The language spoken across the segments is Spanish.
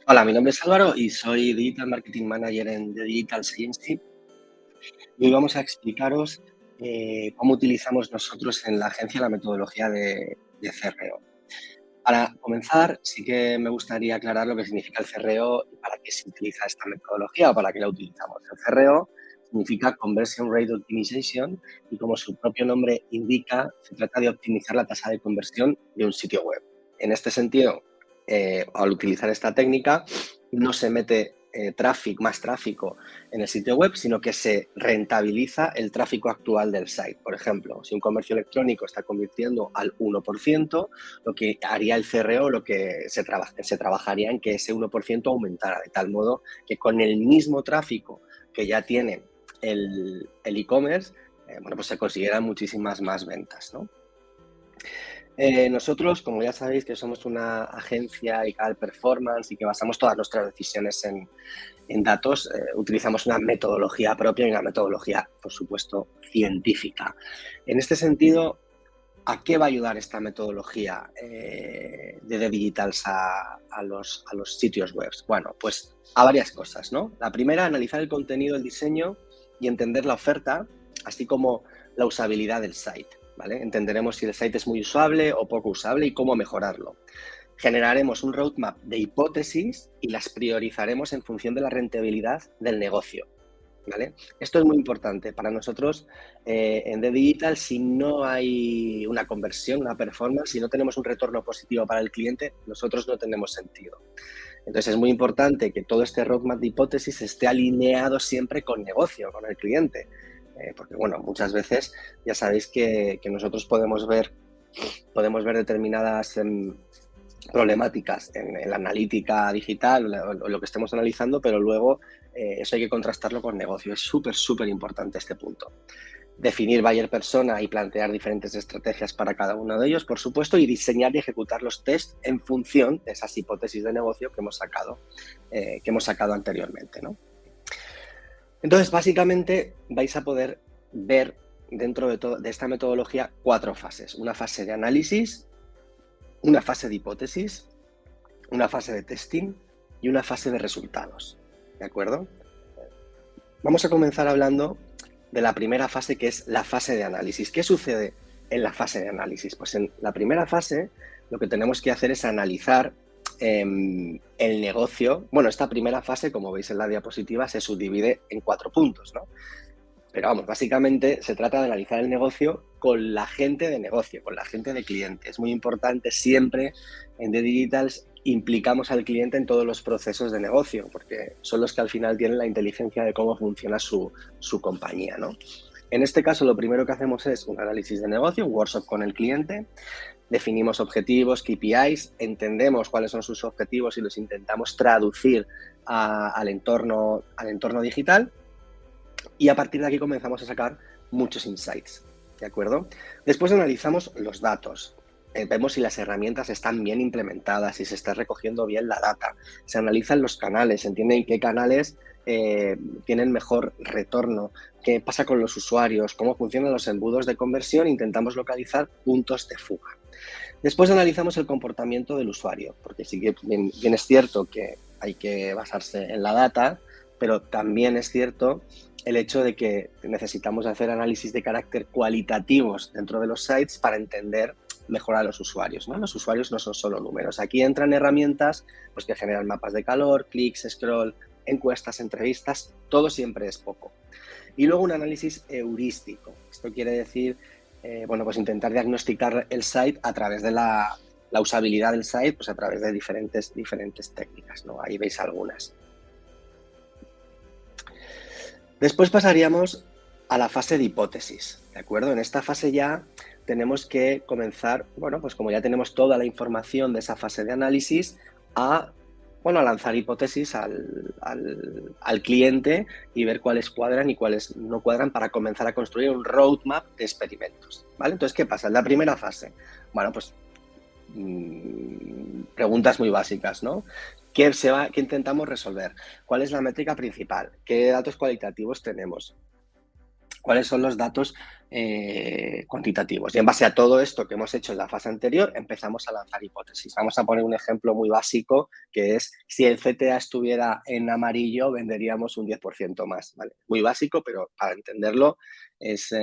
Hola, mi nombre es Álvaro y soy Digital Marketing Manager en The Digital Agency. Y hoy vamos a explicaros cómo utilizamos nosotros en la agencia la metodología de CRO. Para comenzar, sí que me gustaría aclarar lo que significa el CRO y para qué se utiliza esta metodología o para qué la utilizamos. El CRO significa Conversion Rate Optimization y, como su propio nombre indica, se trata de optimizar la tasa de conversión de un sitio web. En este sentido, al utilizar esta técnica, no se mete más tráfico en el sitio web, sino que se rentabiliza el tráfico actual del site. Por ejemplo, si un comercio electrónico está convirtiendo al 1%, lo que haría el CRO, lo que se trabajaría en que ese 1% aumentara, de tal modo que con el mismo tráfico que ya tiene el e-commerce, pues se consiguieran muchísimas más ventas, ¿no? Nosotros, como ya sabéis, que somos una agencia dedicada al performance y que basamos todas nuestras decisiones en datos, utilizamos una metodología propia y una metodología, por supuesto, científica. En este sentido, ¿a qué va a ayudar esta metodología de The Digitals a los sitios web? Bueno, pues a varias cosas, ¿no? La primera, analizar el contenido, el diseño y entender la oferta, así como la usabilidad del site, ¿vale? Entenderemos si el site es muy usable o poco usable y cómo mejorarlo. Generaremos un roadmap de hipótesis y las priorizaremos en función de la rentabilidad del negocio, ¿vale? Esto es muy importante para nosotros en The Digital. Si no hay una conversión, una performance, si no tenemos un retorno positivo para el cliente, nosotros no tenemos sentido. Entonces es muy importante que todo este roadmap de hipótesis esté alineado siempre con negocio, con el cliente. Porque, bueno, muchas veces ya sabéis que nosotros podemos ver determinadas problemáticas en la analítica digital o lo que estemos analizando, pero luego eso hay que contrastarlo con negocio. Es súper importante este punto. Definir buyer persona y plantear diferentes estrategias para cada uno de ellos, por supuesto, y diseñar y ejecutar los tests en función de esas hipótesis de negocio que hemos sacado anteriormente, ¿no? Entonces, básicamente, vais a poder ver dentro de esta metodología 4 fases. Una fase de análisis, una fase de hipótesis, una fase de testing y una fase de resultados, ¿de acuerdo? Vamos a comenzar hablando de la primera fase, que es la fase de análisis. ¿Qué sucede en la fase de análisis? Pues en la primera fase lo que tenemos que hacer es analizar el negocio. Bueno, esta primera fase, como veis en la diapositiva, se subdivide en 4 puntos, ¿no? Pero vamos, básicamente se trata de analizar el negocio con la gente de negocio, con la gente de cliente. Es muy importante siempre en The Digitals implicamos al cliente en todos los procesos de negocio, porque son los que al final tienen la inteligencia de cómo funciona su compañía, ¿no? En este caso, lo primero que hacemos es un análisis de negocio, un workshop con el cliente, definimos objetivos, KPIs, entendemos cuáles son sus objetivos y los intentamos traducir al entorno digital. Y a partir de aquí comenzamos a sacar muchos insights, ¿de acuerdo? Después analizamos los datos. Vemos si las herramientas están bien implementadas, si se está recogiendo bien la data. Se analizan los canales, se entienden qué canales tienen mejor retorno, qué pasa con los usuarios, cómo funcionan los embudos de conversión. Intentamos localizar puntos de fuga. Después analizamos el comportamiento del usuario, porque sí que bien es cierto que hay que basarse en la data, pero también es cierto el hecho de que necesitamos hacer análisis de carácter cualitativos dentro de los sites para entender mejor a los usuarios, ¿no? Los usuarios no son solo números. Aquí entran herramientas pues, que generan mapas de calor, clics, scroll, encuestas, entrevistas. Todo siempre es poco. Y luego un análisis heurístico. Esto quiere decir pues intentar diagnosticar el site a través de la usabilidad del site, pues a través de diferentes técnicas, ¿no? Ahí veis algunas. Después pasaríamos a la fase de hipótesis, ¿de acuerdo? En esta fase ya tenemos que comenzar, bueno, pues como ya tenemos toda la información de esa fase de análisis, a lanzar hipótesis al cliente y ver cuáles cuadran y cuáles no cuadran para comenzar a construir un roadmap de experimentos, ¿vale? Entonces, ¿qué pasa? En la primera fase, bueno, pues preguntas muy básicas, ¿no? ¿Qué intentamos resolver? ¿Cuál es la métrica principal? ¿Qué datos cualitativos tenemos? cuáles son los datos cuantitativos. Y en base a todo esto que hemos hecho en la fase anterior, empezamos a lanzar hipótesis. Vamos a poner un ejemplo muy básico, que es si el CTA estuviera en amarillo, venderíamos un 10% más. ¿Vale? Muy básico, pero para entenderlo es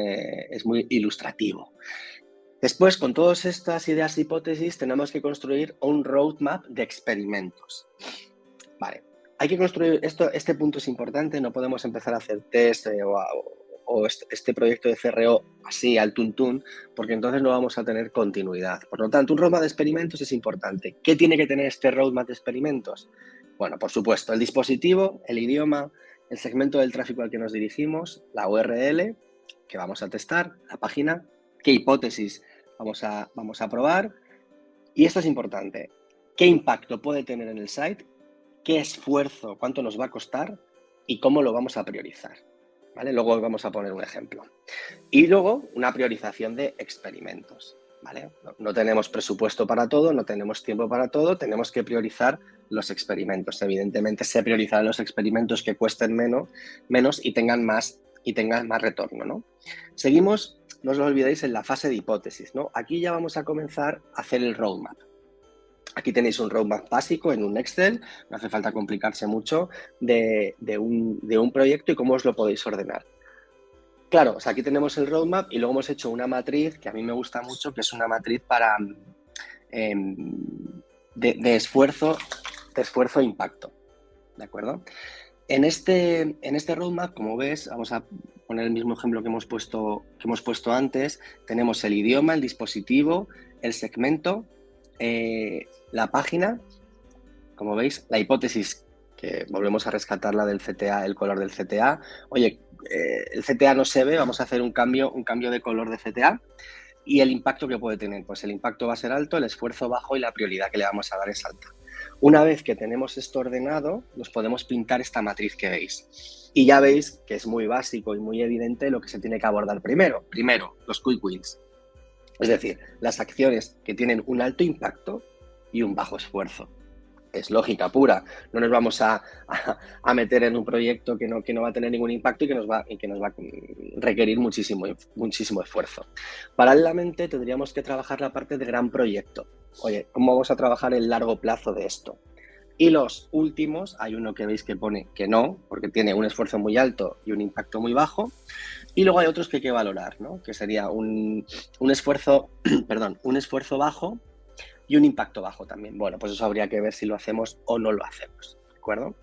muy ilustrativo. Después, con todas estas ideas e hipótesis, tenemos que construir un roadmap de experimentos. Vale, hay que construir esto. Este punto es importante, no podemos empezar a hacer test o este proyecto de CRO así al tuntún, porque entonces no vamos a tener continuidad. Por lo tanto, un roadmap de experimentos es importante. ¿Qué tiene que tener este roadmap de experimentos? Bueno, por supuesto, el dispositivo, el idioma, el segmento del tráfico al que nos dirigimos, la URL que vamos a testar, la página, qué hipótesis vamos a probar. Y esto es importante. ¿Qué impacto puede tener en el site? ¿Qué esfuerzo, cuánto nos va a costar y cómo lo vamos a priorizar? ¿Vale? Luego vamos a poner un ejemplo. Y luego una priorización de experimentos. ¿Vale? No tenemos presupuesto para todo, no tenemos tiempo para todo, tenemos que priorizar los experimentos. Evidentemente se priorizarán los experimentos que cuesten menos y tengan más retorno, ¿no? Seguimos, no os lo olvidéis, en la fase de hipótesis, ¿no? Aquí ya vamos a comenzar a hacer el roadmap. Aquí tenéis un roadmap básico en un Excel, no hace falta complicarse mucho, de un proyecto y cómo os lo podéis ordenar. Claro, o sea, aquí tenemos el roadmap y luego hemos hecho una matriz que a mí me gusta mucho, que es una matriz para de esfuerzo e impacto, ¿de acuerdo? En este roadmap, como ves, vamos a poner el mismo ejemplo que hemos puesto antes. Tenemos el idioma, el dispositivo, el segmento, la página, como veis, la hipótesis, que volvemos a rescatarla del CTA, el color del CTA. Oye, el CTA no se ve, vamos a hacer un cambio de color de CTA. Y el impacto que puede tener, pues el impacto va a ser alto, el esfuerzo bajo y la prioridad que le vamos a dar es alta. Una vez que tenemos esto ordenado, nos podemos pintar esta matriz que veis. Y ya veis que es muy básico y muy evidente lo que se tiene que abordar primero. Primero, los quick wins. Es decir, las acciones que tienen un alto impacto y un bajo esfuerzo. Es lógica pura. No nos vamos a meter en un proyecto que no va a tener ningún impacto y que nos va a requerir muchísimo esfuerzo. Paralelamente, tendríamos que trabajar la parte de gran proyecto. Oye, ¿cómo vamos a trabajar el largo plazo de esto? Y los últimos, hay uno que veis que pone que no, porque tiene un esfuerzo muy alto y un impacto muy bajo. Y luego hay otros que hay que valorar, ¿no? Que sería un esfuerzo bajo y un impacto bajo también. Bueno, pues eso habría que ver si lo hacemos o no lo hacemos, ¿de acuerdo?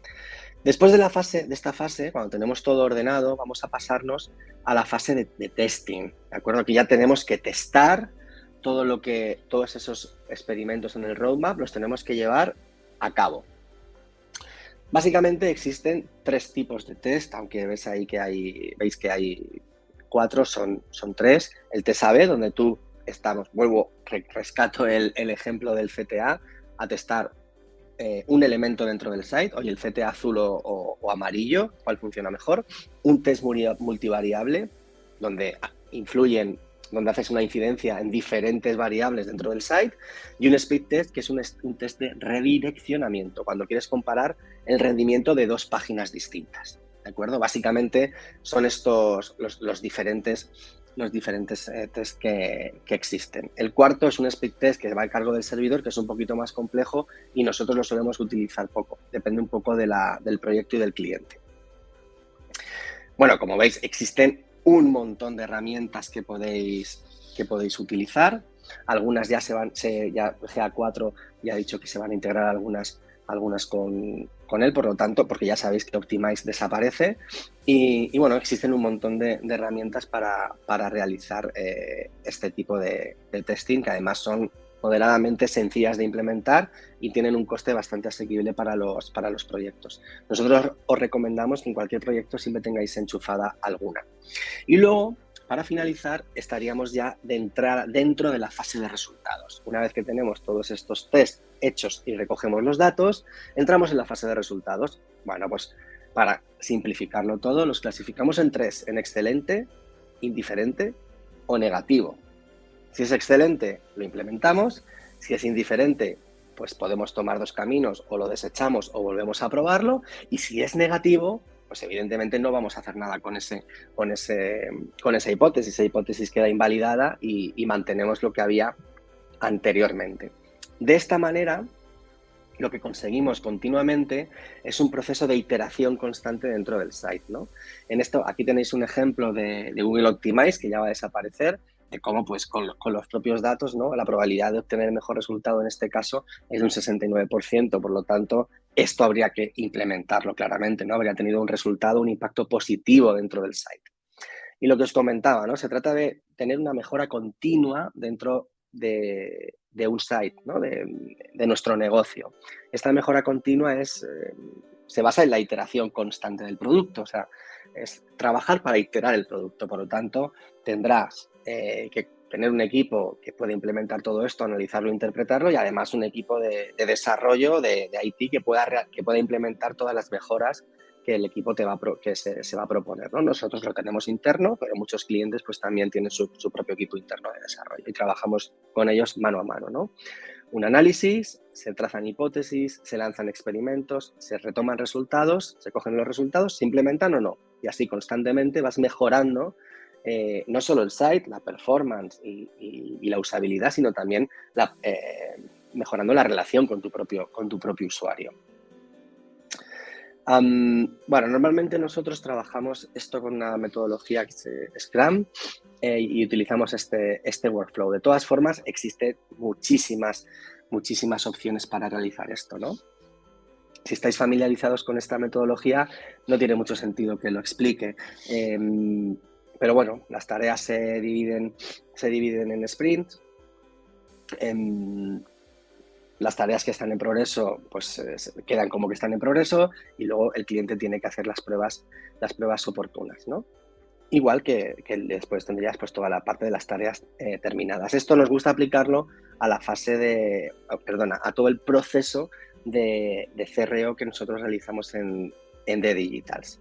Después de esta fase, cuando tenemos todo ordenado, vamos a pasarnos a la fase de testing, ¿de acuerdo? Aquí ya tenemos que testar todos esos experimentos en el roadmap, los tenemos que llevar a cabo. Básicamente existen 3 tipos de test, aunque veis que hay 4, son 3. El test A/B, donde tú rescato el ejemplo del CTA, a testar un elemento dentro del site, oye, el CTA azul o amarillo, ¿cuál funciona mejor? Un test multivariable, donde haces una incidencia en diferentes variables dentro del site, y un speed test, que es un test de redireccionamiento, cuando quieres comparar el rendimiento de 2 páginas distintas, ¿de acuerdo? Básicamente son estos los diferentes test que existen. El cuarto es un speed test que va a cargo del servidor, que es un poquito más complejo y nosotros lo solemos utilizar poco, depende un poco del proyecto y del cliente. Bueno, como veis, existen un montón de herramientas que podéis utilizar. Algunas ya GA4 ya ha dicho que se van a integrar algunas con él, por lo tanto, porque ya sabéis que Optimize desaparece y bueno, existen un montón de herramientas para realizar este tipo de testing, que además son moderadamente sencillas de implementar y tienen un coste bastante asequible para los proyectos. Nosotros os recomendamos que en cualquier proyecto siempre tengáis enchufada alguna. Y luego, para finalizar, estaríamos ya dentro de la fase de resultados. Una vez que tenemos todos estos tests hechos y recogemos los datos, entramos en la fase de resultados. Bueno, pues para simplificarlo todo, los clasificamos en 3, en excelente, indiferente o negativo. Si es excelente, lo implementamos. Si es indiferente, pues podemos tomar 2 caminos, o lo desechamos o volvemos a probarlo. Y si es negativo, pues evidentemente no vamos a hacer nada con esa hipótesis. Esa hipótesis queda invalidada y mantenemos lo que había anteriormente. De esta manera, lo que conseguimos continuamente es un proceso de iteración constante dentro del site, ¿no? Aquí tenéis un ejemplo de Google Optimize, que ya va a desaparecer, de cómo pues con los propios datos, ¿no? La probabilidad de obtener el mejor resultado en este caso es de un 69%, por lo tanto, esto habría que implementarlo claramente, ¿no? Habría tenido un resultado, un impacto positivo dentro del site. Y lo que os comentaba, ¿no? Se trata de tener una mejora continua dentro de un site, ¿no? de nuestro negocio. Esta mejora continua se basa en la iteración constante del producto, o sea, es trabajar para iterar el producto. Por lo tanto, tendrás que tener un equipo que pueda implementar todo esto, analizarlo, interpretarlo, y además un equipo de desarrollo de IT que pueda implementar todas las mejoras que el equipo se va a proponer, ¿no? Nosotros lo tenemos interno, pero muchos clientes pues también tienen su propio equipo interno de desarrollo y trabajamos con ellos mano a mano, ¿no? Un análisis, se trazan hipótesis, se lanzan experimentos, se retoman resultados, se cogen los resultados, se implementan o no. Y así constantemente vas mejorando no solo el site, la performance y la usabilidad, sino también mejorando la relación con tu propio usuario. Bueno, normalmente nosotros trabajamos esto con una metodología que es Scrum y utilizamos este workflow. De todas formas, existen muchísimas opciones para realizar esto, ¿no? Si estáis familiarizados con esta metodología, no tiene mucho sentido que lo explique. Pero bueno, las tareas se dividen en sprints. Las tareas que están en progreso pues quedan como que están en progreso y luego el cliente tiene que hacer las pruebas oportunas, ¿no? Igual que después tendrías pues toda la parte de las tareas terminadas. Esto nos gusta aplicarlo a la fase a todo el proceso de CRO que nosotros realizamos en The Digitals.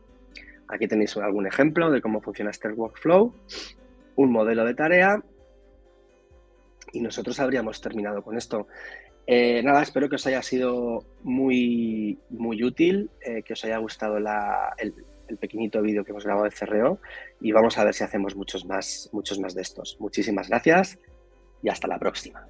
Aquí tenéis algún ejemplo de cómo funciona este workflow, un modelo de tarea y nosotros habríamos terminado con esto. Nada, espero que os haya sido muy útil, que os haya gustado el pequeñito vídeo que hemos grabado de CRO y vamos a ver si hacemos muchos más de estos. Muchísimas gracias y hasta la próxima.